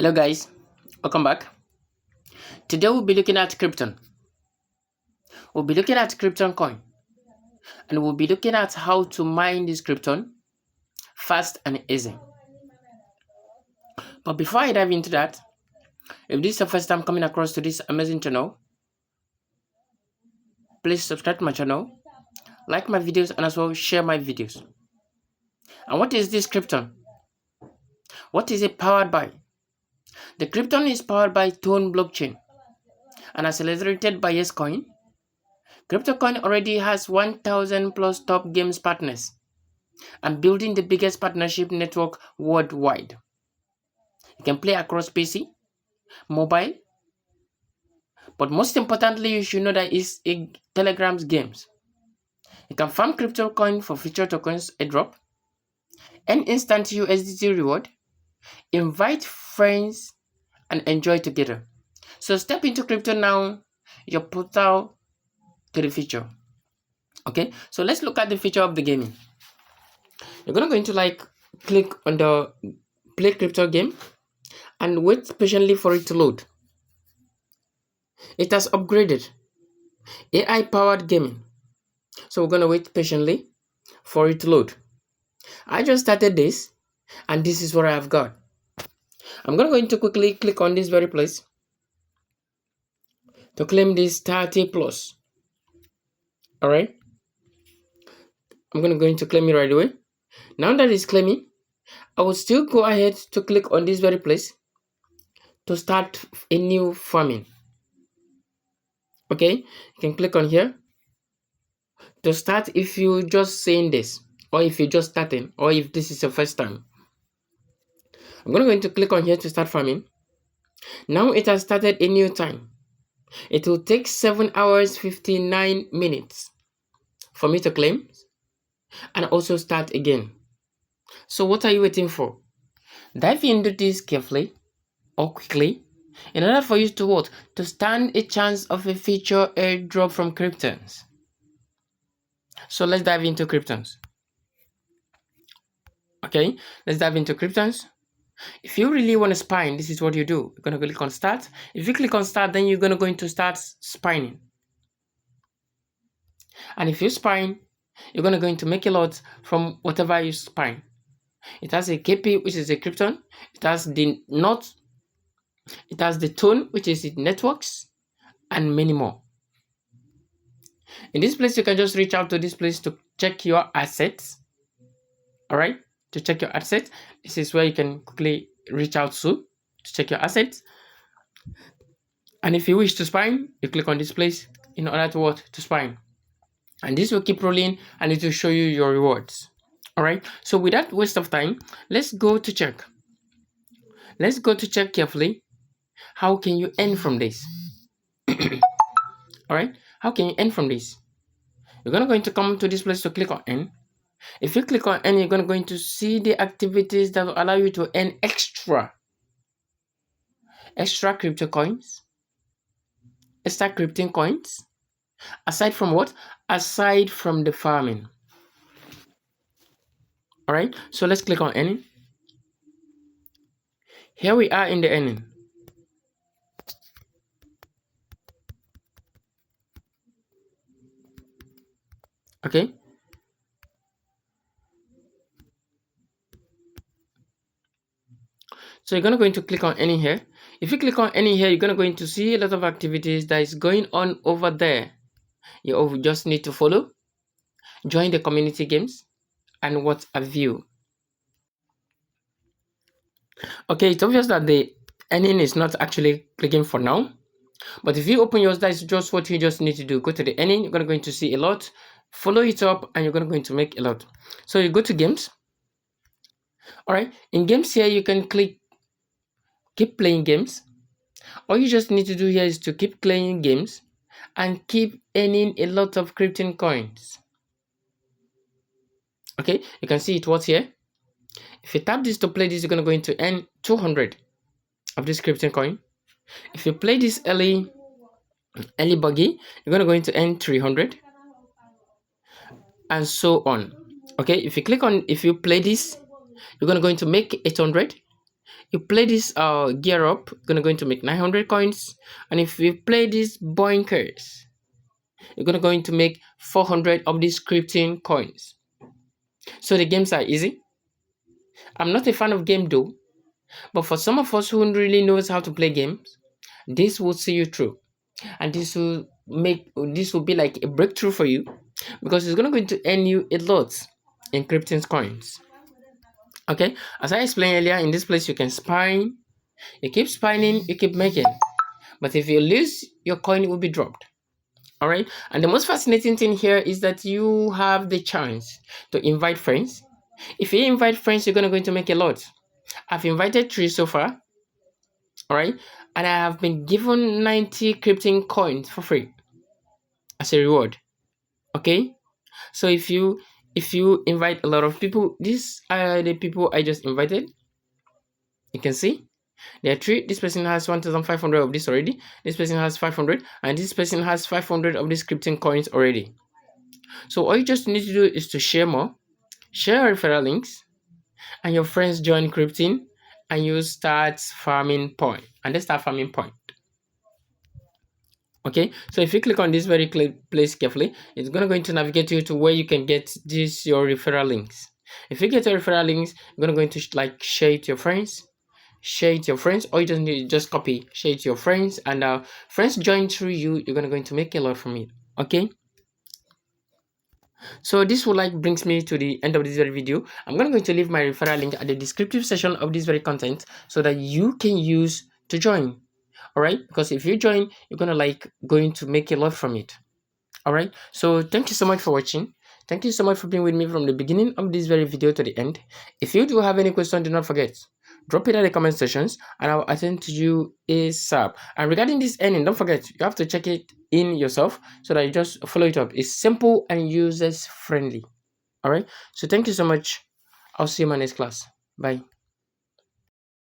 Hello guys, welcome back. Today we'll be looking at Krypton. We'll be looking at Krypton coin and we'll be looking at how to mine this Krypton fast and easy. But before I dive into that, if this is your first time coming across to this amazing channel, please subscribe to my channel, like my videos and as well share my videos. And what is this Krypton? What is it powered by? The Krypton is powered by Tone blockchain and accelerated by Yes coin. CryptoCoin already has 1,000 plus top games partners and building the biggest partnership network worldwide. You can play across PC, mobile, but most importantly, you should know that it's a Telegram's games. You can farm crypto coin for future tokens airdrop, earn instant USDT reward, invite friends, and enjoy together. So step into crypto now, your portal to the future. Okay, so let's look at the feature of the gaming. You're gonna go into click on the play crypto game and wait patiently for it to load. It has upgraded AI powered gaming, so we're gonna wait patiently for it to load. I just started this and this is what I've got. I'm gonna go into quickly click on this very place to claim this 30 plus. All right, I'm gonna go into claim it right away. Now that it's claiming, I will still go ahead to click on this very place to start a new farming. Okay, you can click on here to start if you just saying this, or if you're just starting, or if this is your first time. I'm going to click on here to start farming. Now it has started a new time. It will take 7 hours 59 minutes for me to claim and also start again. So what are you waiting for? Dive into this carefully or quickly in order for you to what? To stand a chance of a future airdrop from Kryptons. So let's dive into Kryptons. Okay, let's dive into Kryptons. If you really want to spine, this is what you do. You're going to click on start. If you click on start, then you're going to go into start spining. And if you spine, you're going to go into make a lot from whatever you spine. It has a KP, which is a Krypton. It has the knot. It has the tone, which is the networks, and many more. In this place, you can just reach out to this place to check your assets. All right, to check your assets. This is where you can quickly reach out to check your assets. And if you wish to spine, you click on this place in order to spine. And this will keep rolling and it will show you your rewards. All right, so without waste of time, let's go to check. Let's go to check carefully. How can you earn from this? All right, how can you earn from this? You're going to come to this place to click on earn. If you click on earn, you're going to see the activities that will allow you to earn extra crypto coins, extra Krypton coins. Aside from what? Aside from the farming. All right, so let's click on earning. Here we are in the earning. Okay. So you're going to click on any here. If you click on any here, you're going to see a lot of activities that is going on over there. You just need to follow, join the community games, and what have you. Okay, it's obvious that the earning is not actually clicking for now. But if you open yours, that's just what you just need to do. Go to the earning, you're going to see a lot, follow it up, and you're going to make a lot. So you go to games. All right, in games here, you can keep playing games. All you just need to do here is to keep playing games and keep earning a lot of Krypton coins. Okay, you can see it was here. If you tap this to play this, you're going to earn 200 of this Krypton coin. If you play this early buggy, you're going to earn 300 and so on. Okay, if you play this, you're going to make 800. You play this gear up, you're going to make 900 coins. And if you play this boinkers, you're going to make 400 of these KRYPTON coins. So the games are easy. I'm not a fan of game though, but for some of us who really knows how to play games, this will see you through, and this will be like a breakthrough for you, because it's going to earn you a lot in KRYPTON coins. Okay, as I explained earlier, in this place you can spine, you keep spining, you keep making, but if you lose, your coin will be dropped. All right, and the most fascinating thing here is that you have the chance to invite friends. If you invite friends, you're going to make a lot. I've invited 3 so far. All right, and I have been given 90 KRYPTON coins for free as a reward. Okay, so if you invite a lot of people, these are the people I just invited. You can see there are 3. This person has 1,500 of this already, this person has 500, and this person has 500 of these KRYPTON coins already. So all you just need to do is to share more, share referral links, and your friends join KRYPTON, and you start farming point, and they start farming point. Okay, so if you click on this very place carefully, it's going to navigate you to where you can get your referral links. If you get your referral links, you're going to like share it to your friends, or you just need to just copy, share it to your friends, and friends join through you. You're going to make a lot from it. Okay, so this will like brings me to the end of this very video. I'm going to leave my referral link at the descriptive section of this very content so that you can use to join. All right, because if you join, you're going to make a lot from it. All right, so thank you so much for watching. Thank you so much for being with me from the beginning of this very video to the end. If you do have any question, do not forget, drop it in the comment sections and I'll attend to you ASAP. And regarding this earning, don't forget, you have to check it in yourself so that you just follow it up. It's simple and users friendly. All right, so thank you so much. I'll see you in my next class. Bye.